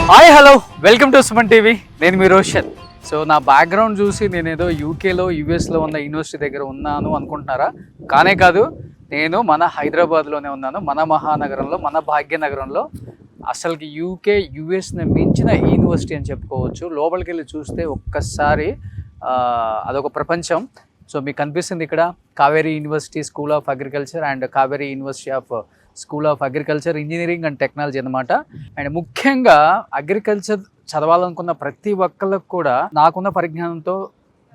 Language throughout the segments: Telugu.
Hi hello welcome to Suman TV. నేను మీ రోషన్. సో నా బ్యాక్గ్రౌండ్ చూసి నేను ఏదో యూకేలో యూఎస్లో ఉన్న యూనివర్సిటీ దగ్గర ఉన్నాను అనుకుంటున్నారా? కానే కాదు, నేను మన హైదరాబాద్లోనే ఉన్నాను, మన మహానగరంలో, మన భాగ్యనగరంలో. అసలుకి యూకే యూఎస్ని మించిన యూనివర్సిటీ అని చెప్పుకోవచ్చు. లోపలికి వెళ్ళి చూస్తే ఒక్కసారి అదొక ప్రపంచం. సో మీకు కనిపిస్తుంది ఇక్కడ Kaveri university school of agriculture and Kaveri university of school of agriculture engineering and technology అనమాట. అండ్ ముఖ్యంగా అగ్రికల్చర్ చదవాలనుకున్న ప్రతి ఒక్కళ్ళకు కూడా నాకున్న పరిజ్ఞానంతో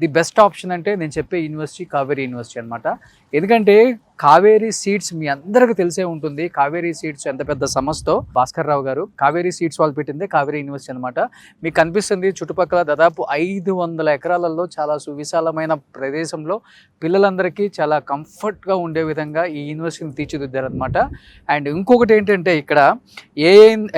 ది బెస్ట్ ఆప్షన్ అంటే నేను చెప్పే యూనివర్సిటీ కావేరీ యూనివర్సిటీ అనమాట. ఎందుకంటే కావేరీ సీడ్స్ మీ అందరికీ తెలిసే ఉంటుంది. కావేరీ సీడ్స్ ఎంత పెద్ద సంస్థో, భాస్కర్ రావు గారు కావేరీ సీడ్స్ వాళ్ళు పెట్టిందే కావేరీ యూనివర్సిటీ అనమాట. మీకు కనిపిస్తుంది చుట్టుపక్కల దాదాపు 500 ఎకరాలలో చాలా సువిశాలమైన ప్రదేశంలో పిల్లలందరికీ చాలా కంఫర్ట్గా ఉండే విధంగా ఈ యూనివర్సిటీని తీర్చిదిద్దారనమాట. అండ్ ఇంకొకటి ఏంటంటే ఇక్కడ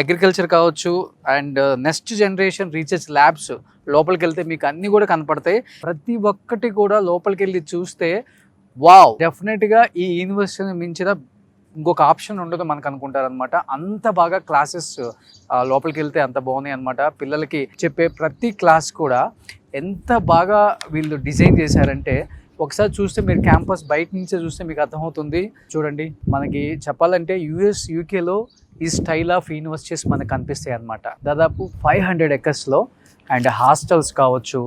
అగ్రికల్చర్ కావచ్చు and next generation research labs లోపలికి వెళ్తే మీకు అన్నీ కూడా కనపడతాయి. ప్రతి ఒక్కటి కూడా లోపలికి వెళ్ళి చూస్తే వావ్, డెఫినెట్గా ఈ యూనివర్సిటీని మించిన ఇంకొక ఆప్షన్ ఉండదు మనకు అనుకుంటారనమాట. అంత బాగా క్లాసెస్ లోపలికి వెళ్తే అంత బాగున్నాయి అనమాట. పిల్లలకి చెప్పే ప్రతి క్లాస్ కూడా ఎంత బాగా వీళ్ళు డిజైన్ చేశారంటే ఒకసారి చూస్తే మీరు క్యాంపస్ బయట నుంచే చూస్తే మీకు అర్థమవుతుంది. చూడండి, మనకి చెప్పాలంటే యూఎస్ యూకేలో ఈ స్టైల్ ఆఫ్ యూనివర్సిటీస్ మనకు కనిపిస్తాయి అనమాట. దాదాపు 500 ఎకర్స్లో అండ్ హాస్టల్స్ కావచ్చు,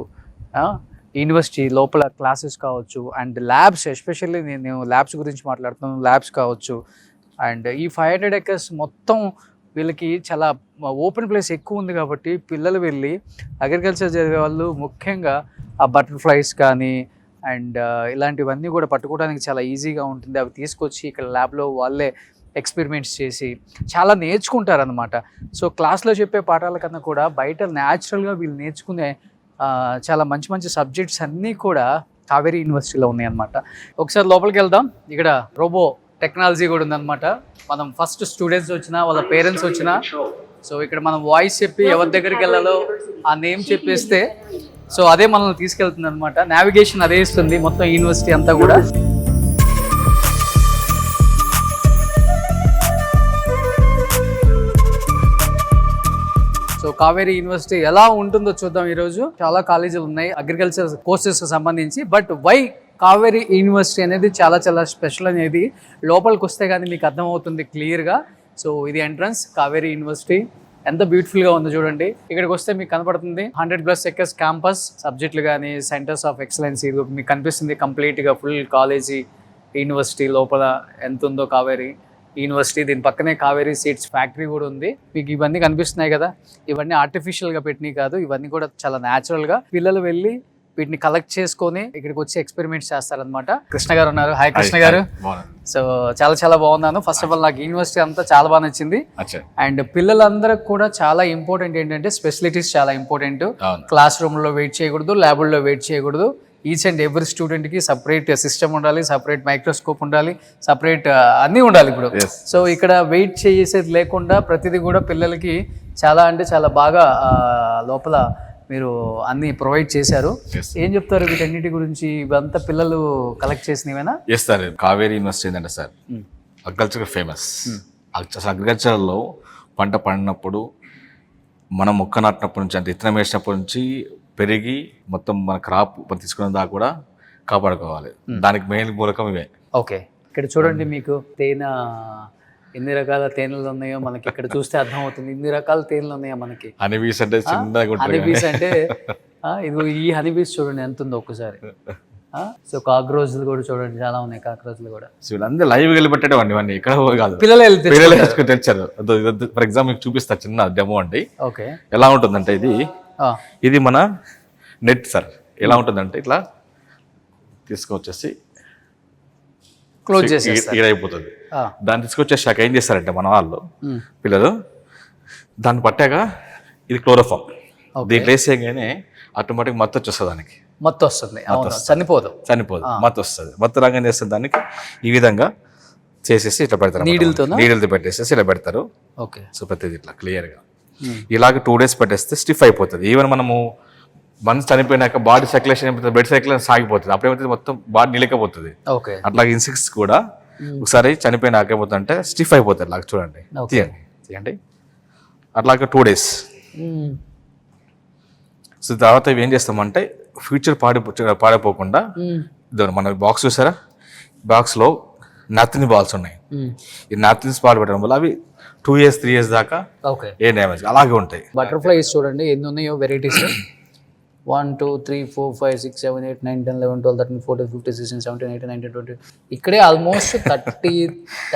యూనివర్సిటీ లోపల క్లాసెస్ కావచ్చు అండ్ ల్యాబ్స్, ఎస్పెషల్లీ నేను ల్యాబ్స్ గురించి మాట్లాడుతున్నాను, ల్యాబ్స్ కావచ్చు. అండ్ ఈ 500 ఎకర్స్ మొత్తం వీళ్ళకి చాలా ఓపెన్ ప్లేస్ ఎక్కువ ఉంది కాబట్టి పిల్లలు వెళ్ళి అగ్రికల్చర్ చదివే వాళ్ళు ముఖ్యంగా ఆ బటర్ఫ్లైస్ కానీ అండ్ ఇలాంటివన్నీ కూడా పట్టుకోవడానికి చాలా ఈజీగా ఉంటుంది. అవి తీసుకొచ్చి ఇక్కడ ల్యాబ్లో వాళ్ళే ఎక్స్పెరిమెంట్స్ చేసి చాలా నేర్చుకుంటారనమాట. సో క్లాస్లో చెప్పే పాఠాల కన్నా కూడా బయట న్యాచురల్గా వీళ్ళు నేర్చుకునే చాలా మంచి మంచి సబ్జెక్ట్స్ అన్నీ కూడా కావేరీ యూనివర్సిటీలో ఉన్నాయన్నమాట. ఒకసారి లోపలికి వెళ్దాం. ఇక్కడ రోబో టెక్నాలజీ కూడా ఉందన్నమాట. మనం ఫస్ట్ స్టూడెంట్స్ వచ్చినా వాళ్ళ పేరెంట్స్ వచ్చినా సో ఇక్కడ మనం వాయిస్ చెప్పి ఎవరి దగ్గరికి వెళ్ళాలో ఆ నేమ్ చెప్పేస్తే సో అదే మనల్ని తీసుకెళ్తుంది అనమాట. నావిగేషన్ అదే ఇస్తుంది మొత్తం యూనివర్సిటీ అంతా కూడా. సో కావేరీ యూనివర్సిటీ ఎలా ఉంటుందో చూద్దాం ఈరోజు. చాలా కాలేజీలు ఉన్నాయి అగ్రికల్చర్ కోర్సెస్ సంబంధించి. బట్ వై కావేరీ యూనివర్సిటీ అనేది చాలా చాలా స్పెషల్ అనేది లోపలికి వస్తే కానీ మీకు అర్థమవుతుంది క్లియర్గా. సో ఇది ఎంట్రన్స్ కావేరీ యూనివర్సిటీ. ఎంత బ్యూటిఫుల్గా ఉందో చూడండి. ఇక్కడికి వస్తే మీకు కనపడుతుంది 100+ ఎకర్స్ క్యాంపస్, సబ్జెక్టులు కానీ సెంటర్స్ ఆఫ్ ఎక్సలెన్స్ ఇది మీకు కనిపిస్తుంది. కంప్లీట్గా ఫుల్ కాలేజీ యూనివర్సిటీ లోపల ఎంత ఉందో కావేరీ యూనివర్సిటీ. దీని పక్కనే కావేరీ సీడ్స్ ఫ్యాక్టరీ కూడా ఉంది. మీకు ఇవన్నీ కనిపిస్తున్నాయి కదా, ఇవన్నీ ఆర్టిఫిషియల్గా పెట్టినవి కాదు, ఇవన్నీ కూడా చాలా న్యాచురల్గా పిల్లలు వెళ్ళి వీటిని కలెక్ట్ చేసుకొని ఇక్కడికి వచ్చి ఎక్స్పెరిమెంట్స్ చేస్తారనమాట. కృష్ణ గారు ఉన్నారు. హాయ్ కృష్ణ గారు. సో చాలా చాలా బాగున్నాను. ఫస్ట్ ఆఫ్ ఆల్ నాకు యూనివర్సిటీ అంతా చాలా బాగా నచ్చింది. అండ్ పిల్లలందరికి కూడా చాలా ఇంపార్టెంట్ ఏంటంటే ఫెసిలిటీస్ చాలా ఇంపార్టెంట్. క్లాస్ రూమ్లో వెయిట్ చేయకూడదు, ల్యాబుల్లో వెయిట్ చేయకూడదు. ఈచ్ అండ్ ఎవ్రీ స్టూడెంట్కి సపరేట్ సిస్టమ్ ఉండాలి, సపరేట్ మైక్రోస్కోప్ ఉండాలి, సపరేట్ అన్నీ ఉండాలి ఇప్పుడు. సో ఇక్కడ వెయిట్ చేసేది లేకుండా ప్రతిదీ కూడా పిల్లలకి చాలా అంటే చాలా బాగా లోపల మీరు అన్ని ప్రొవైడ్ చేశారు. ఏం చెప్తారు వీటన్నిటి గురించి? ఇవంతా పిల్లలు కలెక్ట్ చేసినవేనా? ఎస్ సార్, కావేరీ యూనివర్సిటీ ఏంటంటే సార్ అగ్రికల్చర్ ఫేమస్. అసలు అగ్రికల్చర్లో పంట పండినప్పుడు మనం మొక్క నాటినప్పటి నుంచి అంటే విత్తనం వేసినప్పటి నుంచి పెరిగి మొత్తం మన క్రాప్ తీసుకున్న దాకా కూడా కాపాడుకోవాలి. దానికి మెయిన్ మూలకం ఇవే. ఓకే, ఇక్కడ చూడండి మీకు తేనె ఎన్ని రకాల తేనెలు ఉన్నాయో మనకి ఇక్కడ చూస్తే అర్థమవుతుంది. ఇన్ని రకాల తేనెలు ఉన్నాయో మనకి. హనీబీస్ అంటే చిన్నగా హనీబీస్ అంటే ఇది ఈ హనీబీస్ చూడండి ఎంత ఉందో ఒక్కసారి. సో కాక్రోచ్లు కూడా చూడండి చాలా ఉన్నాయి. కాక్రోచ్లు కూడా వీళ్ళందరూ లైవ్ వెళ్ళి పెట్టేవాడిని ఇవన్నీ ఇక్కడ కాదు, పిల్లలు తెచ్చారు. ఫర్ ఎగ్జాంపుల్ చూపిస్తా చిన్న డెమో అండి. ఓకే, ఎలా ఉంటుందంటే ఇది మన నెట్ సార్. ఎలా ఉంటుందంటే ఇట్లా తీసుకొచ్చేసి క్లోజ్ చేసి అయిపోతుంది. దాన్ని తీసుకొచ్చేసాక ఏం చేస్తారంటే మన వాళ్ళు పిల్లలు దాన్ని పట్టాక ఇది క్లోరోఫామ్ దీంట్లో వేసేయగానే ఆటోమేటిక్ మత్తు వచ్చేస్తుంది. దానికి మత్తు వస్తుంది, చనిపోదు మత్తు వస్తుంది. మత్తు రాగా చేస్తుంది దానికి ఈ విధంగా చేసేసి ఇట్లా పెడతారు. నీడిల్తో పెట్టేసేసి ఇలా పెడతారు. ఓకే, సో ప్రతిది ఇట్లా క్లియర్గా ఇలాగ 2 days పెట్టేస్తే స్టిఫ్ అయిపోతుంది. ఈవెన్ మనము మనసు చనిపోయినాక బాడీ సర్క్యులేషన్ అయిపోతుంది, బ్లడ్ సర్క్యులేషన్ సాగిపోతుంది. అప్పుడేమైతే మొత్తం బాడీ నిలకపోతుంది. అట్లాగే ఇన్సెక్ట్స్ కూడా ఒకసారి చనిపోయినాక ఏమవుతుందంటే స్టిఫ్ అయిపోతుంది. లాగా చూడండి, తీయండి. అట్లాగే 2 days సో తర్వాత ఇవి ఏం చేస్తామంటే ఫ్యూచర్ పాడైపోకుండా మన బాక్స్ చూసారా, బాక్స్లో నాప్కిన్ బాల్స్ ఉన్నాయి. ఈ నాప్కిన్స్ బాల్ పెట్టడం వల్ల అవి 2 years 3 years దాకా ఏ డ్యామేజ్ అలాగే ఉంటాయి. బటర్ఫ్లైస్ చూడండి ఎన్ని ఉన్నాయో వెరైటీస్. 1 2 3 4 5 6 7 8 9 10 11 12 13 14 15 16 17 18 19 20 ఇక్కడే almost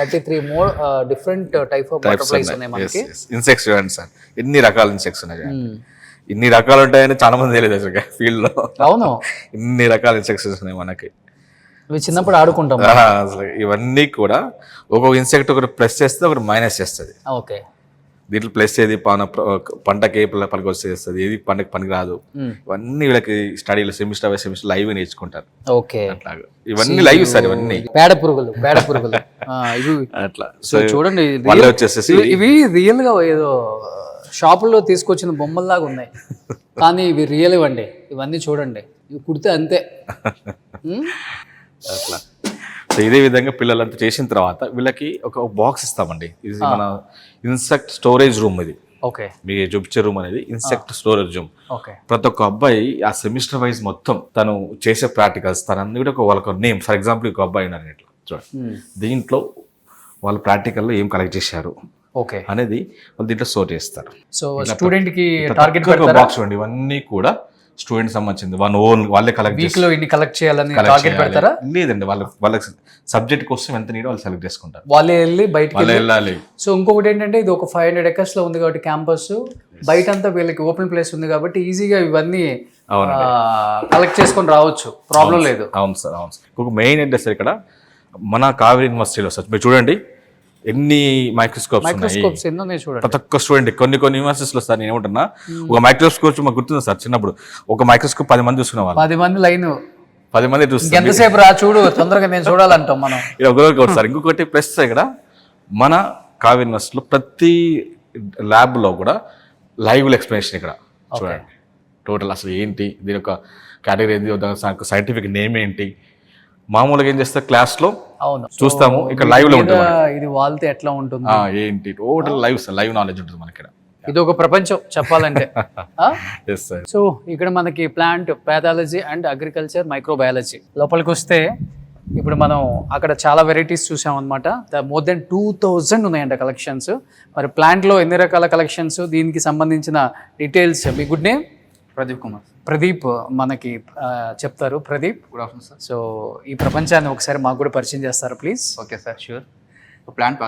33 more different type of butterflies ఉన్నాయి మనకి. ఇన్సెక్ట్స్ చూడండి సార్, ఎన్ని రకాల ఇన్సెక్ట్స్ ఉన్నాయి. ఇన్ని రకాలు ఉంటాయని చాలా మంది తెలియదు అసలు ఫీల్డ్ లో. అవును, ఇన్ని రకాల ఇన్సెక్ట్స్ ఉన్నాయి మనకి. ఇవి చిన్నప్పుడు ఆడుకుంటాం అసలు. ఇవన్నీ కూడా ఒక్కొక్క ఇన్సెక్ట్ ఒకటి ప్లస్ చేస్తే ఒకటి మైనస్ చేస్తుంది. ఓకే, దీంట్లో ప్లస్ ఏది పంటకి పనికి వచ్చేస్తుంది, ఏది పంటకి పనికి రాదు. ఇవన్నీ వీళ్ళకి స్టడీలో సెమిస్టర్ బై సెమిస్టర్ లైవ్ నేర్చుకుంటారు. ఓకే, అట్లాగా ఇవన్నీ లైవ్ సార్. ఇవన్నీ పేడ పురుగులు ఇవి అట్లా. సో చూడండి వచ్చేసేసి ఇవి రియల్ గా ఏదో షాపుల్లో తీసుకొచ్చిన బొమ్మల్లాగా ఉన్నాయి, కానీ ఇవి రియల్ ఇవ్వండి. ఇవన్నీ చూడండి, ఇవి కుడితే అంతే. అట్లా. సో ఇదే విధంగా పిల్లలంతా చేసిన తర్వాత వీళ్ళకి ఒక బాక్స్ ఇస్తామండి. ఇది మన ఇన్సెక్ట్ స్టోరేజ్ రూమ్. ఇది ఓకే, మీకు చూపించే రూమ్ అనేది ఇన్సెక్ట్ స్టోరేజ్ రూమ్. ఓకే, ప్రతి ఒక్క అబ్బాయి ఆ సెమిస్టర్ వైజ్ మొత్తం తను చేసే ప్రాక్టికల్స్ తనన్నీ కూడా వాళ్ళకి నేమ్. ఫర్ ఎగ్జాంపుల్ ఒక అబ్బాయి ఉన్నారు ఇట్లా చూడండి, దీంట్లో వాళ్ళు ప్రాక్టికల్లో ఏం కలెక్ట్ చేశారు అనేది వాళ్ళు దీంట్లో స్టోర్ చేస్తారు. సో స్టూడెంట్ కి టార్గెట్ బాక్స్ చూడండి, ఇవన్నీ కూడా స్టూడెంట్ సంబంధించింది. వాళ్ళే కలెక్ట్ చేయాలని టార్గెట్ పెడతారా? లేదండి, వాళ్ళకి సబ్జెక్ట్ కోసం ఎంత నీడో వాళ్ళు సెలెక్ట్ చేసుకుంటారు. వాళ్ళే వెళ్ళి బయటకి వెళ్ళాలి. సో ఇంకొకటి ఏంటంటే ఇది ఒక 500 acres లో ఉంది కాబట్టి క్యాంపస్ బయట అంతా వీళ్ళకి ఓపెన్ ప్లేస్ ఉంది కాబట్టి ఈజీగా ఇవన్నీ కలెక్ట్ చేసుకొని రావచ్చు, ప్రాబ్లం లేదు. అవును సార్, అవును సార్. ఇంకొక మెయిన్ ఏంటంటే సార్ ఇక్కడ మన కావేరీ యూనివర్సిటీలో సార్ మీరు చూడండి ఎన్ని మైక్రోస్కోప్స్ ఎన్నో చూడండి. ప్రతి ఒక్క స్టూడెంట్ కొన్ని యూనివర్సిటీస్ లో సార్ నేను ఏమంటున్నా, ఒక మైక్రోస్కోప్ మాకు గుర్తుంది సార్, చిన్నప్పుడు ఒక మైక్రోస్కోప్ 10 మంది చూసుకునే వాళ్ళు. 10 మంది లైన్ 10 మంది చూస్తారు. ఎంతసేపు రా చూడు, తొందరగా నేను చూడాలంటాం మనం. ఒకరికి సార్. ఇంకొకటి ప్లస్ ఇక్కడ మన కావేరీ యూనివర్సిటీలో ప్రతి ల్యాబ్ లో కూడా లైవ్ ఎక్స్ప్లెనేషన్ ఇక్కడ చూడండి. టోటల్ అసలు ఏంటి, దీని యొక్క కేటగిరీ ఏంటి, సైంటిఫిక్ నేమ్ ఏంటి. మామూలుగా ఏం చేస్తారు క్లాస్ లో చూస్తాము, ఇక్కడ లైవ్ లో ఉంటుంది. ఇది వాళ్ళతో ఎట్లా ఉంటుంది ఏంటి టోటల్ లైవ్ నాలెడ్జ్ ఉంటుంది మనకి. ఇది ఒక ప్రపంచం చెప్పాలంటే. సో ఇక్కడ మనకి plant pathology and agriculture microbiology లోపలికి వస్తే ఇప్పుడు మనం అక్కడ చాలా వెరైటీస్ చూసాం అనమాట. మోర్ దెన్ 2000 ఉన్నాయంట కలెక్షన్స్. మరి ప్లాంట్లో ఎన్ని రకాల కలెక్షన్స్, దీనికి సంబంధించిన డీటెయిల్స్. మీ గుడ్ నేమ్? ప్రదీప్ కుమార్. ప్రదీప్ మనకి చెప్తారు. Pradeep, good afternoon sir. So ఈ ప్రపంచాన్ని ఒకసారి మాకు కూడా పరిచయం చేస్తారా please? Okay sir, sure. Plant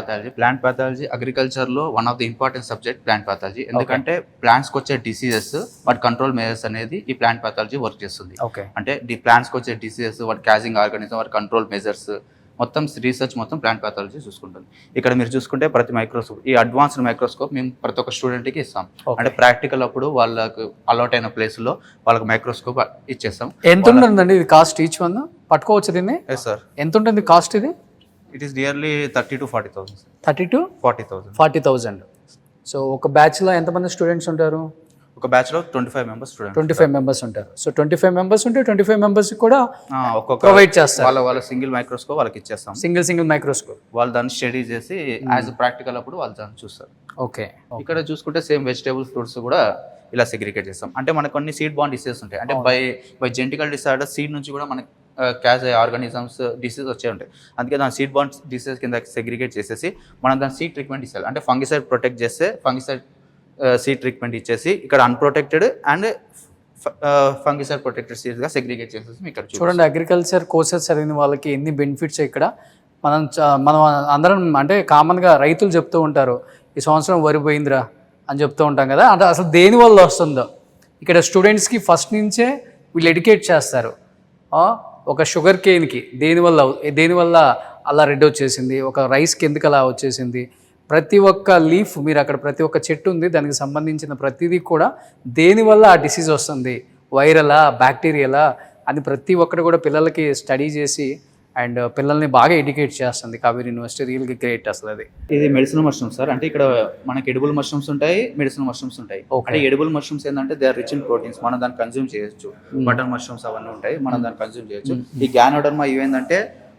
pathology అగ్రికల్చర్లో one of the important subject plant pathology. ఎందుకంటే ప్లాంట్స్కి వచ్చే డిసీజెస్ వాటి కంట్రోల్ మెజర్స్ అనేది ఈ ప్లాంట్ పాథాలజీ వర్క్ చేస్తుంది. అంటే ది ప్లాంట్స్కి వచ్చే డిసీజెస్, వాటి క్యాజింగ్ ఆర్గానిజం, వాటి కంట్రోల్ మెజర్స్ మొత్తం రీసెర్చ్ మొత్తం ప్లాంట్ పాథాలజీ చూసుకుంటుంది. ఇక్కడ మీరు చూసుకుంటే ప్రతి మైక్రోస్కోప్, ఈ అడ్వాన్స్డ్ మైక్రోస్కోప్ మేము ప్రతి ఒక్క స్టూడెంట్కి ఇస్తాం. అంటే ప్రాక్టికల్ అప్పుడు వాళ్ళకు అలౌట్ అయిన ప్లేస్లో వాళ్ళకి మైక్రోస్కోప్ ఇచ్చేస్తాం. ఎంత ఉంటుందండి ఇది కాస్ట్ ఈచ్ వన్? పట్టుకోవచ్చు దీన్ని? Yes sir. ఎంత ఉంటుంది కాస్ట్ ఇది? It is nearly 30 to 40,000. 30 to 40,000. So ఒక బ్యాచ్లో ఎంతమంది స్టూడెంట్స్ ఉంటారు? ఒక బ్యాచ్లో 25 మెంబర్స్ స్టూడెంట్స్. 25 మెంబర్స్ ఉంటారు. సో 25 మెంబర్స్ ఉంటే 25 మెంబర్స్ కూడా ప్రొవైడ్ చేస్తారు. వాళ్ళ సింగిల్ మైక్రోస్కోప్ వాళ్ళకి ఇచ్చేస్తాం. సింగిల్ మైక్రోస్కోప్ వాళ్ళు దాన్ని స్టడీ చేసి యాజ్ ప్రాక్టికల్ అప్పుడు వాళ్ళు దాన్ని చూస్తారు. ఓకే, ఇక్కడ చూసుకుంటే సేమ్ వెజిటేబుల్ ఫ్రూట్స్ కూడా ఇలా సెగ్రిగేట్ చేస్తాం. అంటే మనకు కొన్ని సీడ్ బాండ్ డిసీజెస్ ఉంటాయి. అంటే బై జెనెటికల్ డిసార్డర్ సీడ్ నుంచి కూడా మనకి క్యాజ్ ఆర్గానిజమ్స్ డిసీజ్ వచ్చే ఉంటాయి. అందుకే దాని సీడ్ బాండ్ డిసీజ్ కింద సెగ్రిగేట్ చేసేసి మనం దాని సీడ్ ట్రీట్మెంట్ ఇస్తాం. అంటే ఫంగిసైడ్ ప్రొటెక్ట్ చేస్తే ఫంగిసైడ్ సీడ్ ట్రీట్మెంట్ ఇచ్చేసి ఇక్కడ అన్ప్రొటెక్టెడ్ అండ్ ఫంగిసైడ్ ప్రొటెక్టెడ్ సీడ్స్గా సెగ్రిగేట్ చేసేసి ఇక్కడ చూడండి. అగ్రికల్చర్ కోర్సెస్ చదివిన వాళ్ళకి ఎన్ని బెనిఫిట్స్ ఇక్కడ. మనం అందరం అంటే కామన్గా రైతులు చెప్తూ ఉంటారు, ఈ సంవత్సరం వరి పోయిందిరా అని చెప్తూ ఉంటాం కదా. అంటే అసలు దేని వల్ల వస్తుందో ఇక్కడ స్టూడెంట్స్కి ఫస్ట్ నుంచే వీళ్ళు ఎడ్యుకేట్ చేస్తారు. ఒక షుగర్ కేన్కి దేనివల్ల అలా రెడ్ వచ్చేసింది, ఒక రైస్కి ఎందుకు అలా వచ్చేసింది, ప్రతి ఒక్క లీఫ్, మీరు అక్కడ ప్రతి ఒక్క చెట్టు ఉంది, దానికి సంబంధించిన ప్రతిదీ కూడా దేనివల్ల ఆ డిసీజ్ వస్తుంది, వైరలా బ్యాక్టీరియలా అని ప్రతి ఒక్కటి కూడా పిల్లలకి స్టడీ చేసి అండ్ పిల్లల్ని బాగా ఎడ్యుకేట్ చేస్తుంది కావేరీ యూనివర్సిటీ. రియల్గా గ్రేట్ అసలు. అది ఇది మెడిసినల్ మష్రూమ్స్ సార్. అంటే ఇక్కడ మనకి ఎడిబుల్ మష్రూమ్స్ ఉంటాయి, మెడిసినల్ మష్రూమ్స్ ఉంటాయి. అంటే ఎడిబుల్ మష్రూమ్స్ ఏంటంటే they are rich in proteins, మనం దాన్ని కన్జ్యూమ్ చేయొచ్చు. బటర్ మష్రూమ్స్ అవన్నీ ఉంటాయి, మనం దాన్ని కన్జ్యూమ్ చేయొచ్చు. ఈ గ్యానోడర్మా ఇవేంటంటే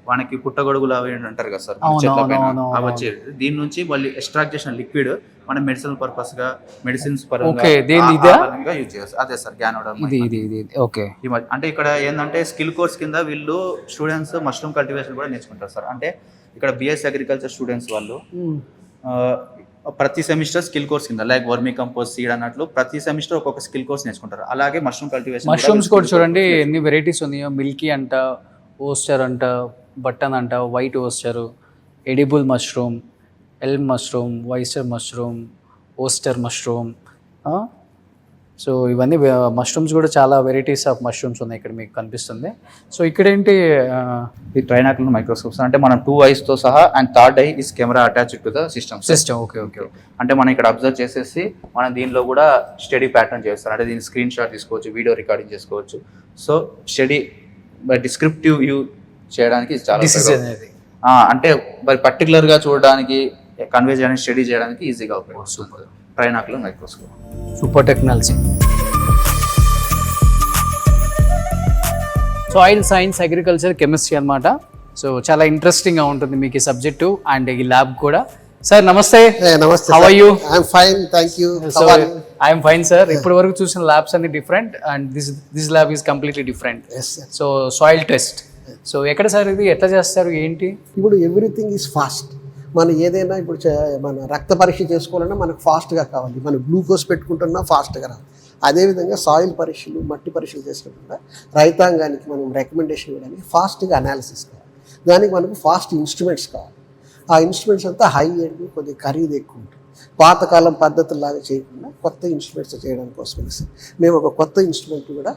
మనకి పుట్టగొడుగులు అవి అంటారు కదా సార్ అవును, చెట్ల పైన అవును, అవి వచ్చేది. దీని నుంచి వాళ్ళు ఎక్స్ట్రాక్ట్ చేసిన లిక్విడ్ మన మెడిసినల్ పర్పస్ గా మెడిసిన్స్ Okay, దేని ఇదా? పరంగా యూజ్ చేస్తారు. అదే సార్ గ్యానోడర్మా. ఇది ఓకే. అంటే ఇక్కడ ఏంటంటే స్కిల్ కోర్స్ కింద వీళ్ళు స్టూడెంట్స్ మష్రూమ్ కల్టివేషన్ కూడా నేర్చుకుంటారు సార్. అంటే ఇక్కడ బిఎస్సీ అగ్రికల్చర్ స్టూడెంట్స్ వాళ్ళు ప్రతి సెమిస్టర్ స్కిల్ కోర్స్ కింద లైక్ వర్మీ కంపోస్ట్ సీడ్ అన్నట్లు ప్రతి సెమిస్టర్ ఒక్కొక్క స్కిల్ కోర్స్ నేర్చుకుంటారు. అలాగే మష్రూమ్ కల్టివేషన్ మష్రూమ్స్ కూడా చూడండి ఎన్ని వెరైటీస్ ఉన్నాయో. మిల్కీ అంట, ఓస్టర్ అంట, బటన్ అంట, white oyster, edible mushroom, elm mushroom, oyster mushroom, oyster mushroom. So ఇవన్నీ మష్రూమ్స్ కూడా చాలా వెరైటీస్ ఆఫ్ మష్రూమ్స్ ఉన్నాయి ఇక్కడ మీకు కనిపిస్తుంది. సో ఇక్కడ ఏంటి ఈ ట్రైనాక్యులర్ మైక్రోస్కోప్స్ అంటే మనం 2 eyes తో సహా and third I is camera attached to the system. Okay okay. అంటే మనం ఇక్కడ అబ్జర్వ్ చేసేసి మనం దీనిలో కూడా స్టడీ ప్యాటర్న్ చేస్తాం. అంటే దీని స్క్రీన్ షాట్ తీసుకోవచ్చు, వీడియో రికార్డింగ్ చేసుకోవచ్చు. సో స్టడీ డిస్క్రిప్టివ్ వ్యూ చేయడానికి ఇది చాలా అనేది అంటే మరి పర్టికులర్ గా చూడడానికి కన్వే చేయడానికి స్టడీ చేయడానికి ఈజీగా ఉపయోగపడుతుంది trinocular microscope. Super technology. Soil science, agriculture, chemistry అన్నమాట. సో చాలా ఇంట్రెస్టింగ్గా ఉంటుంది మీకు ఈ సబ్జెక్టు అండ్ ఈ ల్యాబ్ కూడా. సార్ నమస్తే. నమస్తే. How are you? I'm fine, thank you. So I'm fine sir. ఇప్పటి వరకు చూసిన ల్యాబ్స్ అన్ని different and this lab is completely different. So soil test. So ఎక్కడ సార్ ఇది, ఎట్లా చేస్తారు, ఏంటి? ఇప్పుడు ఎవ్రీథింగ్ ఈజ్ ఫాస్ట్. మనం ఏదైనా ఇప్పుడు మన రక్త పరీక్ష చేసుకోవాలన్నా మనకు ఫాస్ట్గా కావాలి. మనం గ్లూకోజ్ పెట్టుకుంటున్నా ఫాస్ట్గా రావాలి. అదేవిధంగా సాయిల్ పరీక్షలు, మట్టి పరీక్షలు చేసినప్పుడు రైతాంగానికి మనం రికమెండేషన్ ఇవ్వడానికి ఫాస్ట్గా అనాలిసిస్ కావాలి. దానికి మనకు ఫాస్ట్ ఇన్స్ట్రుమెంట్స్ కావాలి. ఆ ఇన్స్ట్రుమెంట్స్ అంతా హై ఎండ్, కొద్దిగా ఖరీదు ఎక్కువ ఉంటుంది. పాతకాలం పద్ధతుల్లాగా చేయకుండా కొత్త ఇన్స్ట్రుమెంట్స్ చేయడానికి కోసం మేము ఒక కొత్త ఇన్స్ట్రుమెంట్ కూడా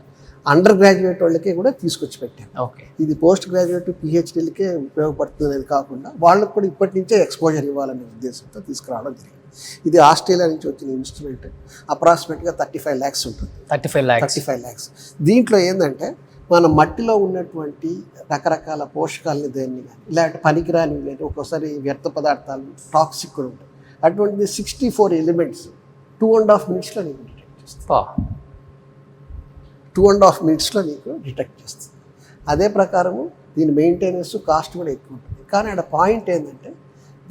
అండర్ గ్రాడ్యుయేట్ వాళ్ళకే కూడా తీసుకొచ్చి పెట్టాం. ఓకే. ఇది పోస్ట్ గ్రాడ్యుయేట్ పిహెచ్డీలకే ఉపయోగపడుతుంది అనేది కాకుండా వాళ్ళకు కూడా ఇప్పటి నుంచే ఎక్స్పోజర్ ఇవ్వాలనే ఉద్దేశంతో తీసుకురావడం జరిగింది. ఇది ఆస్ట్రేలియా నుంచి వచ్చిన ఇన్స్ట్రుమెంట్. అప్రాక్సిమేట్గా 35 lakhs ఉంటుంది. 35 lakhs. దీంట్లో ఏంటంటే మన మట్టిలో ఉన్నటువంటి రకరకాల పోషకాలని దేన్ని కానీ ఇలాంటి పనికిరాని కానీ ఒక్కోసారి వ్యర్థ పదార్థాలు టాక్సిక్ కూడా ఉంటాయి. అటువంటిది 64 elements 2.5 minutesలో నీకు డిటెక్ట్ చేస్తుంది. 2.5 minutesలో నీకు డిటెక్ట్ చేస్తుంది. అదే ప్రకారము దీని మెయింటెనెన్స్ కాస్ట్ కూడా ఎక్కువ ఉంటుంది. కానీ అక్కడ పాయింట్ ఏంటంటే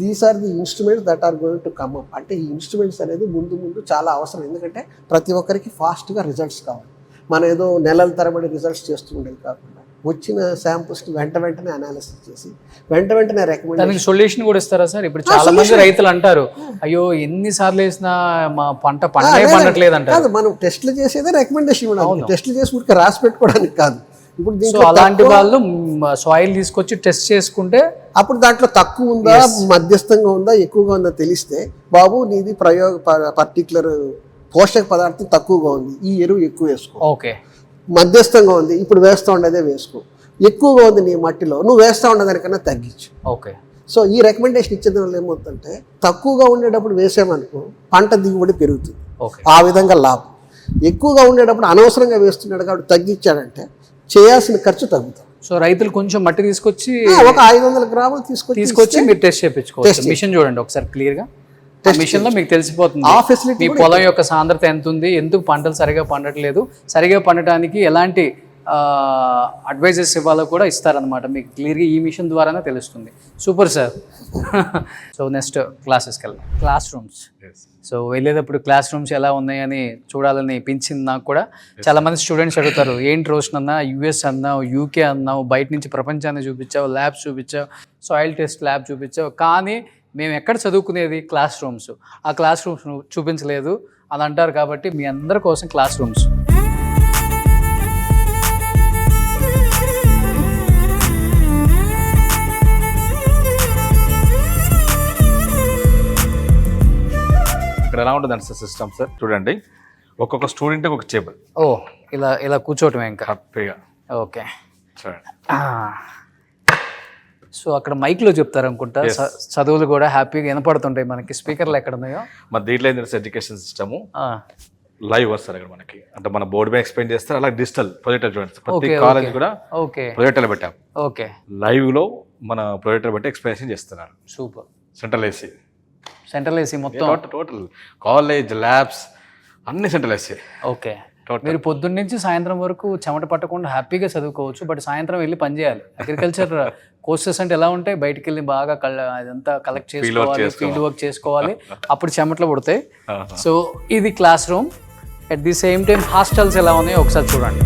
these are the instruments that are going to come up. అంటే ఈ ఇన్స్ట్రుమెంట్స్ అనేది ముందు చాలా అవసరం. ఎందుకంటే ప్రతి ఒక్కరికి ఫాస్ట్గా రిజల్ట్స్ కావాలి. మనం ఏదో నెలల తరబడి రిజల్ట్స్ చేస్తూ ఉండేది కాకుండా వచ్చిన శాంపుల్స్ని వెంటనే అనాలిసిస్ చేసి వెంటనే రికమెండ్ సొల్యూషన్ కూడా ఇస్తారా సార్? ఇప్పుడు చాలా మంది రైతులు అంటారు, అయ్యో ఎన్నిసార్లు వేసినా మా పంట పండట్లేదు అంటారు. కాదు, మనం టెస్ట్లు చేసేదే రికమెండేషన్ ఇవ్వడానికి. టెస్ట్లు చేసి ఊరికి రాసి పెట్టుకోవడానికి కాదు. ఇప్పుడు దీంట్లో అలాంటి వాళ్ళు సాయిల్ తీసుకొచ్చి టెస్ట్ చేసుకుంటే అప్పుడు దాంట్లో తక్కువ ఉందా, మధ్యస్థంగా ఉందా, ఎక్కువగా ఉందా తెలిస్తే బాబు నీది పర్టికులర్ పోషక పదార్థం తక్కువగా ఉంది, ఈ ఎరువు ఎక్కువ వేసుకో. ఓకే. మధ్యస్థంగా ఉంది, ఇప్పుడు వేస్తూ ఉండేదే వేసుకో. ఎక్కువగా ఉంది నీ మట్టిలో, నువ్వు వేస్తూ ఉండేదానికన్నా తగ్గించు. ఓకే. సో ఈ రికమెండేషన్ ఇచ్చేది వల్ల ఏమవుతుందంటే తక్కువగా ఉండేటప్పుడు వేసామనుకో పంట దిగుబడి పెరుగుతుంది, ఆ విధంగా లాభం. ఎక్కువగా ఉండేటప్పుడు అనవసరంగా వేస్తున్నాడు కాబట్టి తగ్గించాడంటే చేయాల్సిన ఖర్చు తగ్గుతుంది. సో రైతులు కొంచెం మట్టి తీసుకొచ్చి ఒక 500 గ్రాములు తీసుకొచ్చి మీరు టెస్ట్ చేయించుకోవచ్చు. మిషన్ చూడండి ఒకసారి క్లియర్గా. మిషన్ లో మీకు తెలిసిపోతుంది ఆ ఫెసిలిటీ మీ పొలం యొక్క సాంద్రత ఎంత ఉంది, ఎందుకు పంటలు సరిగా పండట్లేదు, సరిగా పండటానికి ఎలాంటి అడ్వైజెస్ ఇవ్వాలో కూడా ఇస్తారనమాట. మీకు క్లియర్గా ఈ మిషన్ ద్వారానే తెలుస్తుంది. Super sir. సో నెక్స్ట్ క్లాసెస్కి వెళ్దాం. Class rooms. సో వెళ్ళేటప్పుడు క్లాస్ రూమ్స్ ఎలా ఉన్నాయని చూడాలని పెంచింది నాకు కూడా. చాలా మంది స్టూడెంట్స్ అడుగుతారు, ఏంటి రోషన్ అన్నా యుఎస్ అన్నావు, యూకే అన్నావు, బయట నుంచి ప్రపంచాన్ని చూపించావు, ల్యాబ్స్ చూపించావు, సాయిల్ టెస్ట్ ల్యాబ్ చూపించావు, కానీ మేము ఎక్కడ చదువుకునేది క్లాస్ రూమ్స్, ఆ క్లాస్ రూమ్స్ చూపించలేదు అని అంటారు. కాబట్టి మీ అందరి కోసం క్లాస్ రూమ్స్. ఇక్కడ ఎలా ఉంటుంది అంటే సిస్టమ్ సార్ చూడండి, ఒక్కొక్క స్టూడెంట్ ఒక టేబుల్. ఓ ఇలా కూర్చోవటమే ఇంకా హ్యాపీగా. ఓకే. చూడండి. సో అక్కడ మైక్లో చెప్తారు అనుకుంటా, చదువులు కూడా హ్యాపీగా వినపడుతుంటాయి మనకి. స్పీకర్లు ఎక్కడ ఉన్నాయో మన దీంట్లో ఏంటంటే ఎడ్యుకేషన్ సిస్టమ్ లైవ్ వస్తారు ఇక్కడ మనకి. అంటే మన బోర్డు మీద ఎక్స్ప్లెయిన్ చేస్తారు, అలా డిజిటల్ ప్రొజెక్టర్ చూడండి. ప్రతి కాలేజ్ కూడా ప్రొజెక్టర్లు పెట్టాం. ఓకే. లైవ్ లో మన ప్రొజెక్టర్ బట్టి ఎక్స్ప్లెనేషన్ చేస్తున్నారు. సూపర్. సెంట్రల్ ఏసీ మొత్తం టోటల్ కాలేజ్ ల్యాబ్స్ అన్ని సెంట్రల్ ఏసీ. ఓకే. మీరు పొద్దున్న నుంచి సాయంత్రం వరకు చెమట పట్టకుండా హ్యాపీగా చదువుకోవచ్చు. బట్ సాయంత్రం వెళ్ళి పని చేయాలి. అగ్రికల్చర్ కోర్సెస్ అంటే ఎలా ఉంటాయి, బయటికి వెళ్ళి బాగా అదంతా కలెక్ట్ చేసుకోవాలి, ఫీల్డ్ వర్క్ చేసుకోవాలి, అప్పుడు చెమటలు పుడతాయి. సో ఇది classroom. At the same time hostels ఎలా ఉన్నాయో ఒకసారి చూడండి.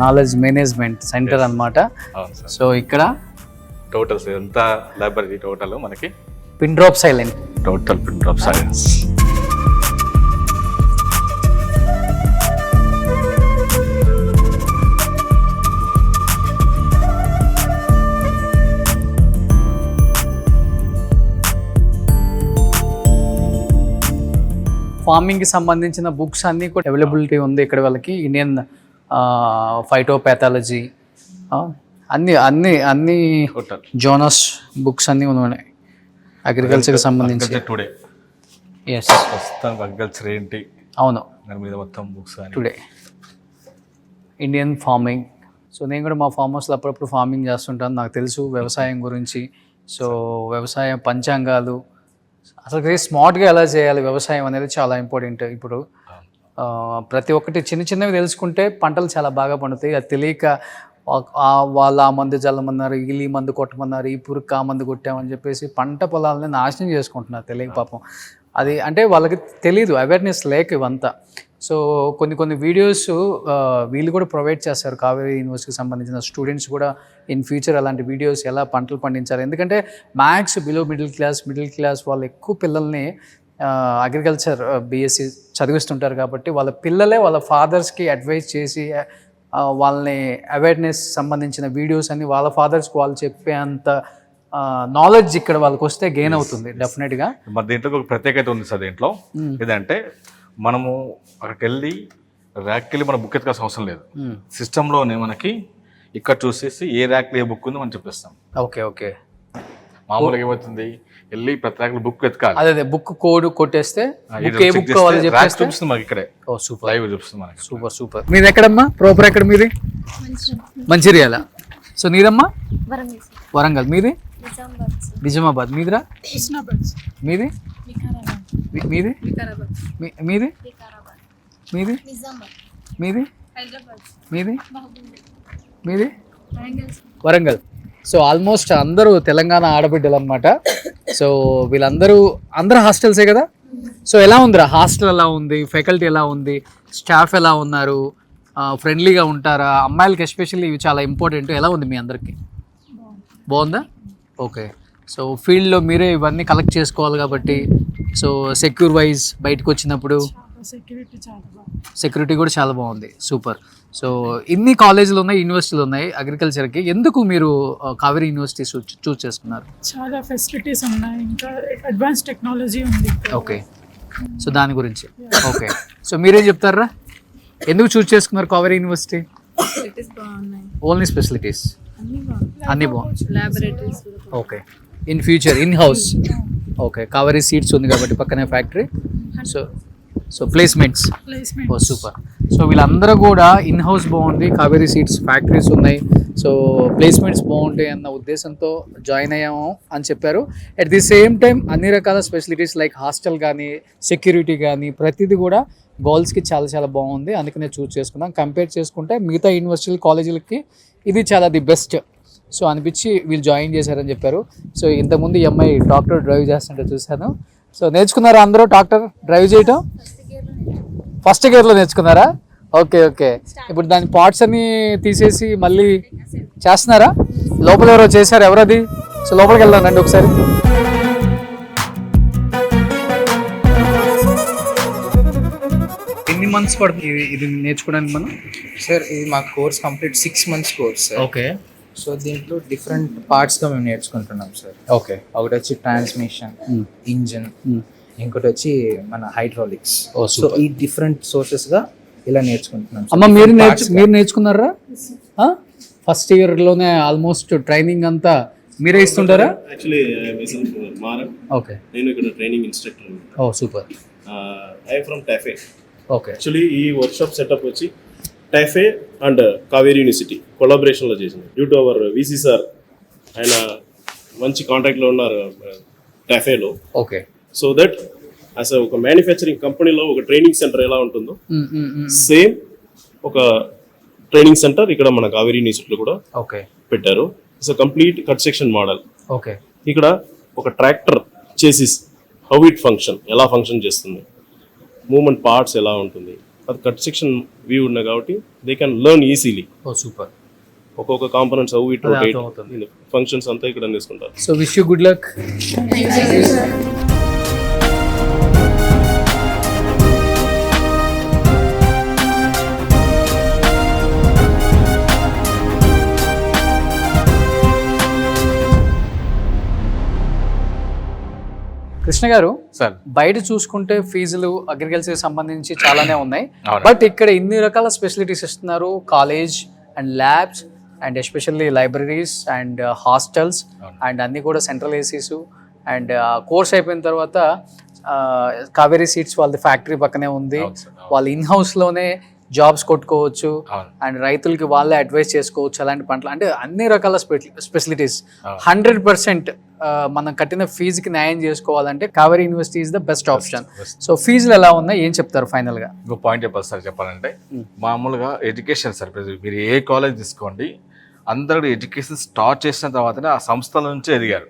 నాలెడ్జ్ మేనేజ్మెంట్ సెంటర్ అన్నమాట. అవును సార్. సో ఇక్కడ టోటల్స్ ఎంత లైబ్రరీ టోటల్ మనకి pin drop silent, total pin drop silence. ఫార్మింగ్కి సంబంధించిన బుక్స్ అన్నీ కూడా అవైలబిలిటీ ఉంది ఇక్కడ. వాళ్ళకి ఇండియన్ ఫైటోపాథాలజీ అన్ని అన్ని అన్ని టోటల్ జోనస్ బుక్స్ అన్నీ ఉన్నాయి అగ్రికల్చర్కి సంబంధించి. టుడే ఎస్, ప్రస్తుతం అగ్రికల్చర్ ఏంటి అవును, దాని మీద మొత్తం books today Indian farming. So నేను కూడా మా ఫామ్ హౌస్లో అప్పుడప్పుడు ఫార్మింగ్ చేస్తుంటాను, నాకు తెలుసు వ్యవసాయం గురించి. సో వ్యవసాయం పంచాంగాలు, అసలు స్మార్ట్గా ఎలా చేయాలి వ్యవసాయం అనేది చాలా ఇంపార్టెంట్. ఇప్పుడు ప్రతి ఒక్కటి చిన్న చిన్నవి తెలుసుకుంటే పంటలు చాలా బాగా పండుతాయి. అది తెలియక వాళ్ళు ఆ మందు జల్లమన్నారు, ఈ మందు కొట్టమన్నారు, ఈ పురుగు ఆ మందు కొట్టామని చెప్పేసి పంట పొలాలని నాశనం చేసుకుంటున్నారు తెలియక పాపం. అది అంటే వాళ్ళకి తెలీదు, అవేర్నెస్ లేక ఇవంతా. సో కొన్ని వీడియోస్ వీళ్ళు కూడా ప్రొవైడ్ చేస్తారు, కావేరీ యూనివర్సిటీకి సంబంధించిన స్టూడెంట్స్ కూడా ఇన్ ఫ్యూచర్ అలాంటి వీడియోస్ ఎలా పంటలు పండించాలి. ఎందుకంటే మ్యాథ్స్ బిలో మిడిల్ క్లాస్ వాళ్ళు ఎక్కువ పిల్లల్ని అగ్రికల్చర్ బీఎస్సీ చదివిస్తుంటారు కాబట్టి వాళ్ళ పిల్లలే వాళ్ళ ఫాదర్స్కి అడ్వైస్ చేసి వాళ్ళని అవేర్నెస్ సంబంధించిన వీడియోస్ అన్ని వాళ్ళ ఫాదర్స్కి వాళ్ళు చెప్పే అంత నాలెడ్జ్ ఇక్కడ వాళ్ళకి వస్తే గెయిన్ అవుతుంది డెఫినెట్గా. మరి దీంట్లో ఒక ప్రత్యేకత ఉంది సార్ దీంట్లో. ఏదంటే మనము అక్కడికి వెళ్ళి ర్యాక్కి వెళ్ళి మన బుక్ ఎత్తుకాల్సిన అవసరం లేదు. సిస్టంలోనే మనకి ఇక్కడ చూసేసి ఏ ర్యాక్లో ఏ బుక్ ఉందో మనం చెప్పేస్తాం. ఓకే. మామూలుగా ఏమవుతుంది, వెళ్ళి ప్రతి ర్యాక్లో బుక్ ఎత్తుకాలి. అదే బుక్ కోడ్ కొట్టేస్తే ఏ బుక్ కావాలో చెప్పేస్తే చూపిస్తుంది మనకి ఇక్కడే. ఓ సూపర్, లైవ్ చూపిస్తుంది మనకి. సూపర్. మీది ఎక్కడమ్మా ప్రాపర్? ఎక్కడ మీది? మంచిర్యాల. సో నీదమ్మా? వరంగల్. మీది? నిజామాబాద్. మీదిరా? మీది? మీది? మీది? మీది? మీది? మీది? మీది? వరంగల్. సో ఆల్మోస్ట్ అందరూ తెలంగాణ ఆడబిడ్డలు అనమాట. సో వీళ్ళందరూ హాస్టల్సే కదా. సో ఎలా ఉందిరా హాస్టల్? ఎలా ఉంది? ఫ్యాకల్టీ ఎలా ఉంది? స్టాఫ్ ఎలా ఉన్నారు? ఫ్రెండ్లీగా ఉంటారా? అమ్మాయిలకి ఎస్పెషల్లీ ఇవి చాలా ఇంపార్టెంట్. ఎలా ఉంది మీ అందరికీ? బాగుందా? ఓకే. సో ఫీల్డ్లో మీరే ఇవన్నీ కలెక్ట్ చేసుకోవాలి కాబట్టి సో సెక్యూర్ వైజ్ బయటకు వచ్చినప్పుడు సెక్యూరిటీ కూడా చాలా బాగుంది. సూపర్. సో ఇన్ని కాలేజీలు ఉన్నాయి, యూనివర్సిటీలు ఉన్నాయి అగ్రికల్చర్కి. ఎందుకు మీరు కావేరీ యూనివర్సిటీ చూస్ చేసుకున్నారు? చాలా ఫెసిలిటీస్ ఉన్నాయి, ఇంకా అడ్వాన్స్ టెక్నాలజీ ఉంది. ఓకే. సో దాని గురించి ఓకే. సో మీరేం చెప్తారా, ఎందుకు చూస్ చేసుకున్నారు కావేరీ యూనివర్సిటీ? ఓన్లీ స్పెసిలిటీస్ అన్నీ బాగుంది. Okay. In future in house. Okay. Kaveri seeds ఉంది కాబట్టి పక్కనే factory. So placements. Oh super. So వీళ్ళందరూ కూడా ఇన్ హౌస్ బాగుంది, కావేరీ సీడ్స్ ఫ్యాక్టరీస్ ఉన్నాయి, సో ప్లేస్మెంట్స్ బాగుంటాయి అన్న ఉద్దేశంతో జాయిన్ అయ్యాము అని చెప్పారు. అట్ ది సేమ్ టైం అన్ని రకాల ఫెసిలిటీస్ లైక్ హాస్టల్ కానీ సెక్యూరిటీ కానీ ప్రతిదీ కూడా గర్ల్స్కి చాలా చాలా బాగుంది. అందుకనే చూస్ చేసుకున్నాం. కంపేర్ చేసుకుంటే మిగతా యూనివర్సిటీ కాలేజీలకి ఇది చాలా ది బెస్ట్. సో అనిపించి వీళ్ళు జాయిన్ చేశారని చెప్పారు. సో ఇంతకుముందు ఈ అమ్మాయి ట్రాక్టర్ డ్రైవ్ చేస్తుంటే చూశాను. సో నేర్చుకున్నారా అందరూ ట్రాక్టర్ డ్రైవ్ చేయటం? ఫస్ట్ గేర్లో నేర్చుకున్నారా? ఓకే. ఇప్పుడు దాని పార్ట్స్ అన్ని తీసేసి మళ్ళీ చేస్తున్నారా? లోపల ఎవరో చేశారు, ఎవరది? సో లోపలికి వెళ్దాం రండి ఒకసారి. ఎన్ని మంత్స్ పడుతుంది ఇది నేర్చుకోవడానికి మనం? సార్ ఇది మా course complete 6 months course sir. Okay. So దీంట్లో డిఫరెంట్ పార్ట్స్గా మేము నేర్చుకుంటున్నాం సార్. ఓకే. ఒకటి వచ్చి ట్రాన్స్మిషన్, ఇంజిన్, ఇంకోటి వచ్చి మన హైడ్రాలిక్స్. Oh, సో ఈ డిఫరెంట్ సోర్సెస్ గా ఇలా నేర్చుకుంటున్నాం. అమ్మ మీరు నేర్చుకున్నారా ఫస్ట్ ఇయర్లోనే ఆల్మోస్ట్ ట్రైనింగ్ అంతా మీరే ఇస్తుంటారా? యాక్చువల్లీ మారన్. ఓకే. నేను ఇక్కడ training instructor. Oh super. I from TAFE. Okay. Actually ఈ వర్క్షాప్ సెటప్ వచ్చి టాఫే అండ్ కావేరీ యూనివర్సిటీ కొలాబరేషన్లో చేసింది. Due to our VC sir, ఆయన మంచి కాంటాక్ట్లో ఉన్నారు టాఫేలో. ఓకే. సో దట్ యాజ్ ఒక మ్యానుఫ్యాక్చరింగ్ కంపెనీలో ఒక ట్రైనింగ్ సెంటర్ ఎలా ఉంటుందో సేమ్ ఒక ట్రైనింగ్ సెంటర్ ఇక్కడ మన కావేరీ యూనివర్సిటీలో కూడా ఓకే పెట్టారు. It's complete cut section model. Okay. ఇక్కడ ఒక tractor chassis how it function, ఎలా ఫంక్షన్ చేస్తుంది, మూమెంట్ పార్ట్స్ ఎలా ఉంటుంది, అది కట్ సెక్షన్ వ్యూ ఉన్నాయి కాబట్టి they can learn easily. Oh super. ఒక్కొక్క కాంపోనెంట్స్ హౌ ఇట్ రొటేట్ అర్థమవుతుంది. ఫంక్షన్స్ అంతా ఇక్కడ నేర్చుకుంటారు. So wish you good luck. Krishna garu, sir బయట చూసుకుంటే ఫీజులు అగ్రికల్చర్ సంబంధించి చాలానే ఉన్నాయి, అవును. బట్ ఇక్కడ ఇన్ని రకాల స్పెషలిటీస్ ఇస్తున్నారు. College and labs and especially libraries and hostels and అన్నీ కూడా సెంట్రల్ ఏసీస్ అండ్ కోర్స్ అయిపోయిన తర్వాత కావేరీ సీడ్స్ వాళ్ళది ఫ్యాక్టరీ పక్కనే ఉంది. అవును సార్, అవును. వాళ్ళు ఇన్ హౌస్లోనే జాబ్స్ కొట్టుకోవచ్చు అవును. అండ్ రైతులకి వాళ్ళే అడ్వైస్ చేసుకోవచ్చు అలాంటి పంటలు, అంటే అన్ని రకాల స్పెషలిటీస్. అవును. 100% మనం కట్టిన ఫీజుకి న్యాయం చేసుకోవాలంటే Kaveri university is the best option. best. So ఫీజులు ఎలా ఉన్నాయి, ఏం చెప్తారు ఫైనల్గా? ఇంకో పాయింట్ చెప్పాలి సార్. చెప్పాలంటే మామూలుగా ఎడ్యుకేషన్ సార్, మీరు ఏ కాలేజ్ తీసుకోండి, అందరూ ఎడ్యుకేషన్ స్టార్ట్ చేసిన తర్వాతనే ఆ సంస్థల నుంచి ఎదిగారు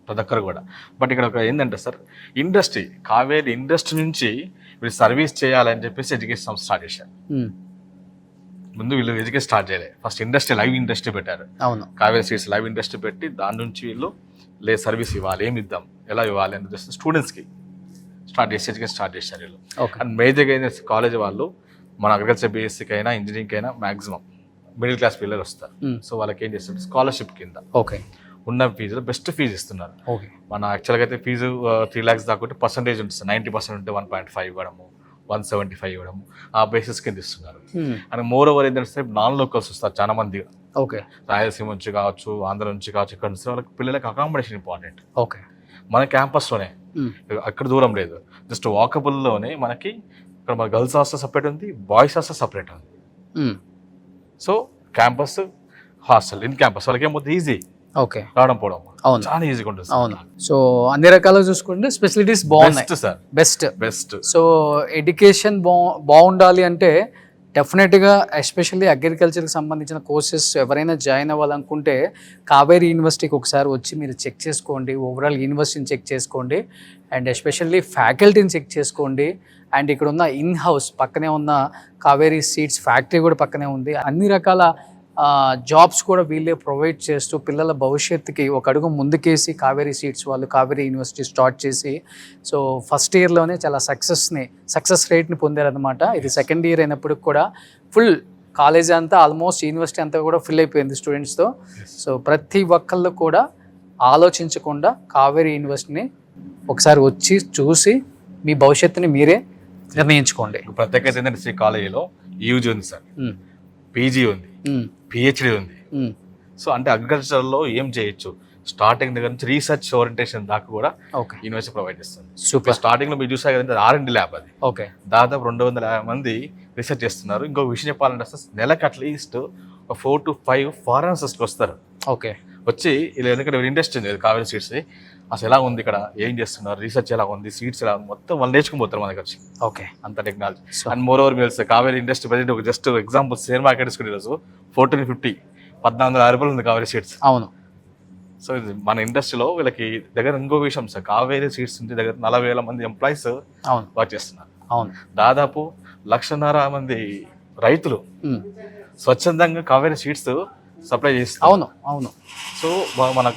ప్రతి ఒక్కరు కూడా. బట్ ఇక్కడ ఒక ఏంటంటే సార్, ఇండస్ట్రీ, కావేరీ ఇండస్ట్రీ నుంచి వీళ్ళు సర్వీస్ చేయాలని చెప్పేసి ఎడ్యుకేషన్ సంస్థ స్టార్ట్ చేశారు. ముందు వీళ్ళు ఎడ్యుకేషన్ స్టార్ట్ చేయలేదు, ఫస్ట్ ఇండస్ట్రీ, లైవ్ ఇండస్ట్రీ పెట్టారు. అవును. కావేరీ సీడ్స్ లైవ్ ఇండస్ట్రీ పెట్టి దాని నుంచి వీళ్ళు సర్వీస్ ఇవ్వాలి, ఏమి ఇద్దాం, ఎలా ఇవ్వాలి అని చెప్పి స్టూడెంట్స్కి స్టార్ట్ చేసి ఎడ్యుకేషన్ స్టార్ట్ చేశారు వీళ్ళు. ఓకే. అండ్ మేజర్గా ఏంటంటే కాలేజ్ వాళ్ళు మన అగ్రికల్చర్ బీఎస్సీకి అయినా ఇంజనీరింగ్కి అయినా మ్యాక్సిమం మిడిల్ క్లాస్ పిల్లలు వస్తారు. సో వాళ్ళకి ఏం చేస్తారు, స్కాలర్షిప్ కింద ఓకే ఉన్న ఫీజులో బెస్ట్ ఫీజు ఇస్తున్నారు. ఓకే. మన యాక్చువల్గా అయితే ఫీజు 3 lakhs దాకా ఉంటే పర్సంటేజ్ ఉంటుంది, 90% ఉంటే 1.5 ఇవ్వడము, 175 ఇవ్వడము, ఆ బేసిస్ కింద ఇస్తున్నారు. అండ్ మోర్ ఓవర్ ఏంటంటే నాన్ లోకల్స్ వస్తారు చాలా మంది, ఓకే. రాయలసీమ నుంచి కావచ్చు, ఆంధ్ర నుంచి కావచ్చు, ఇక్కడ నుంచి వాళ్ళకి పిల్లలకి అకామిడేషన్ ఇంపార్టెంట్. ఓకే. మన క్యాంపస్లోనే, అక్కడ దూరం లేదు, జస్ట్ వాకబుల్లోనే మనకి ఇక్కడ మన గర్ల్స్ హాస్టల్ సపరేట్ ఉంది, బాయ్స్ హాస్టల్ సపరేట్ ఉంది. So campus hostel in campus వాళ్ళకి ఏమవుతుంది, ఈజీ ఓకే రావడం పోవడం, అవును. చాలా ఈజీగా ఉంటుంది. అవును. సో అన్ని రకాలుగా చూసుకుంటే ఫెసిలిటీస్ బాగున్నాయి. Best sir, best. Best. So education బాగుండాలి అంటే డెఫినెట్గా ఎస్పెషల్లీ అగ్రికల్చర్కి సంబంధించిన కోర్సెస్ ఎవరైనా జాయిన్ అవ్వాలనుకుంటే కావేరీ యూనివర్సిటీకి ఒకసారి వచ్చి మీరు చెక్ చేసుకోండి, ఓవరాల్ యూనివర్సిటీని చెక్ చేసుకోండి అండ్ ఎస్పెషల్లీ ఫ్యాకల్టీని చెక్ చేసుకోండి. అండ్ ఇక్కడ ఉన్న ఇన్ హౌస్ పక్కనే ఉన్న కావేరీ సీడ్స్ ఫ్యాక్టరీ కూడా పక్కనే ఉంది. అన్ని రకాల జాబ్స్ కూడా వీళ్ళే ప్రొవైడ్ చేస్తూ పిల్లల భవిష్యత్తుకి ఒక అడుగు ముందుకేసి కావేరీ సీడ్స్ వాళ్ళు కావేరీ యూనివర్సిటీ స్టార్ట్ చేసి సో ఫస్ట్ ఇయర్లోనే చాలా సక్సెస్ రేట్ని పొందారనమాట. ఇది సెకండ్ ఇయర్ అయినప్పటికి కూడా ఫుల్ కాలేజ్ అంతా ఆల్మోస్ట్ యూనివర్సిటీ అంతా కూడా ఫిల్ అయిపోయింది స్టూడెంట్స్తో. సో ప్రతి ఒక్కళ్ళు కూడా ఆలోచించకుండా కావేరీ యూనివర్సిటీని ఒకసారి వచ్చి చూసి మీ భవిష్యత్తుని మీరే నిర్ణయించుకోండి. ప్రత్యేకత ఏంటంటే శ్రీ కాలేజీలో యూజీ ఉంది సార్, పీజీ ఉంది, పిహెచ్డి ఉంది. సో అంటే అగ్రికల్చర్లో ఏం చేయొచ్చు, స్టార్టింగ్ దగ్గర నుంచి రీసెర్చ్ ఓరియంటేషన్ దాకా కూడా యూనివర్సిటీ ప్రొవైడ్ చేస్తుంది. సూపర్. స్టార్టింగ్లో మీరు చూసారు కదంటే R&D ల్యాబ్, అది ఓకే. దాదాపు 250 మంది రీసెర్చ్ చేస్తున్నారు. ఇంకో విషయం చెప్పాలంటే అసలు నెలకు అట్లీస్ట్ 4 to 5 ఫారెనర్స్కి వస్తారు. ఓకే. వచ్చి ఇలా ఎందుకంటే ఇండస్ట్రీ ఉంది కావేరీ సీడ్స్, అసలు ఎలా ఉంది ఇక్కడ, ఏం చేస్తున్నారు, రీసెర్చ్ ఎలా ఉంది, సీడ్స్ ఎలా ఉంది, మొత్తం వాళ్ళు నేర్చుకుపోతారు మన దగ్గర వచ్చి. ఓకే. అంత టెక్నాలజీ. అండ్ మోర్ ఓవర్ మీరు కావేరీ ఇండస్ట్రీ ప్రజెంట్ ఒక జస్ట్ ఎగ్జాంపుల్ షేర్ మార్కెట్ తీసుకునే రోజు 1450 1400 రూపాయలు ఉంది కావేరీ సీడ్స్. అవును. సో ఇది మన ఇండస్ట్రీలో వీళ్ళకి దగ్గర ఇంకో విషయం సార్, కావేరీ సీడ్స్ నుంచి దగ్గర 40,000 మంది ఎంప్లాయీస్ అవును వర్క్ చేస్తున్నారు. అవును. దాదాపు 1,50,000 మంది రైతులు స్వచ్ఛందంగా కావేరీ సీడ్స్ సప్లై చేస్తారు. అవును. అవును. సో మన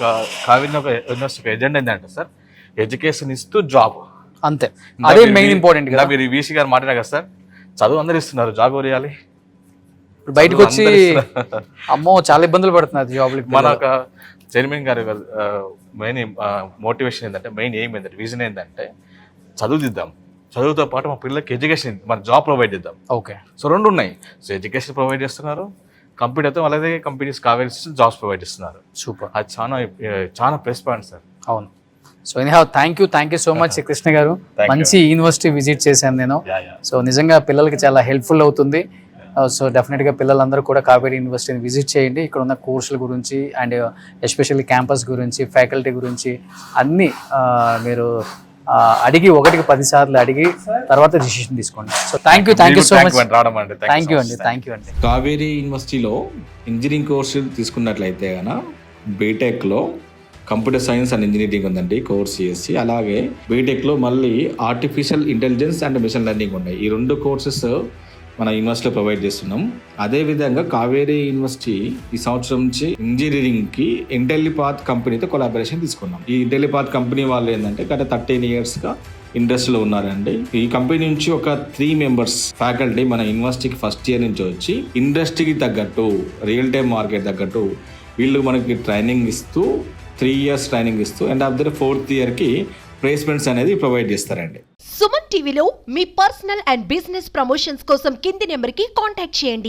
కావేరీ యూనివర్సిటీ ఎజెండా ఏంటంటే సార్, ఎడ్యుకేషన్ ఇస్తూ జాబ్, అంతే. అదే మెయిన్ ఇంపార్టెంట్ కదా. మీరు వీసీ గారు మాట్లాడారు కదా సార్, చదువు అందరు ఇస్తున్నారు, జాబ్ ఎవరు ఇవ్వాలి? బయటకు వచ్చి అమ్మో చాలా ఇబ్బందులు పడుతున్నారు జాబ్లు. మన చైర్మన్ గారి మెయిన్ మోటివేషన్ ఏంటంటే, మెయిన్ ఎయిమ్ ఏంటంటే, విజన్ ఏంటంటే చదువుదిద్దాం, చదువుతో పాటు మా పిల్లలకి ఎడ్యుకేషన్, మన జాబ్ ప్రొవైడ్ చేద్దాం. ఓకే. సో రెండు ఉన్నాయి. సో ఎడ్యుకేషన్ ప్రొవైడ్ చేస్తున్నారు, కంప్యూటర్తో అలాగే కంపెనీస్ కావేరీ జాబ్స్ ప్రొవైడ్ చేస్తున్నారు. సూపర్. అది చాలా ప్లస్ పాయింట్ సార్. అవును. So anyhow thank you so much Krishna గారు. మంచి యూనివర్సిటీ విజిట్ చేశాను నేను. సో నిజంగా పిల్లలకి చాలా హెల్ప్ఫుల్ అవుతుంది. సో డెఫినెట్గా పిల్లలందరూ కూడా కావేరీ యూనివర్సిటీని విజిట్ చేయండి. ఇక్కడ ఉన్న కోర్సుల గురించి అండ్ ఎస్పెషల్లీ క్యాంపస్ గురించి, ఫ్యాకల్టీ గురించి అన్నీ మీరు అడిగి 1కి 10 సార్లు అడిగి తర్వాత డిసిషన్ తీసుకోండి. So thank you so much. Thank you అండి. కావేరీ యూనివర్సిటీలో ఇంజనీరింగ్ కోర్సు తీసుకున్నట్లయితే కనుక బీటెక్లో కంప్యూటర్ సైన్స్ అండ్ ఇంజనీరింగ్ ఉందండి, కోర్స్ CSC. అలాగే బీటెక్లో మళ్ళీ artificial intelligence and machine learning ఉన్నాయి. ఈ 2 కోర్సెస్ మన యూనివర్సిటీలో ప్రొవైడ్ చేస్తున్నాం. అదేవిధంగా కావేరీ యూనివర్సిటీ ఈ సంవత్సరం నుంచి ఇంజనీరింగ్కి ఇంటెలిపాత్ కంపెనీతో కొలాబరేషన్ తీసుకున్నాం. ఈ ఇంటెలిపాత్ కంపెనీ వాళ్ళు ఏంటంటే గత 13 yearsగా ఇండస్ట్రీలో ఉన్నారండి. ఈ కంపెనీ నుంచి ఒక 3 members ఫ్యాకల్టీ మన యూనివర్సిటీకి ఫస్ట్ ఇయర్ నుంచి వచ్చి ఇండస్ట్రీకి తగ్గట్టు, రియల్ టైమ్ మార్కెట్ తగ్గట్టు వీళ్ళు మనకి ట్రైనింగ్ ఇస్తూ 3 years ట్రైనింగ్ ఇస్తూ ఎండ్ ఆఫ్ ద 4th yearకి ప్లేస్మెంట్స్ అనేది ప్రొవైడ్ చేస్తారండి. సుమన్ టీవీలో మీ పర్సనల్ అండ్ బిజినెస్ ప్రమోషన్స్ కోసం కింది నెంబర్కి కాంటాక్ట్ చేయండి.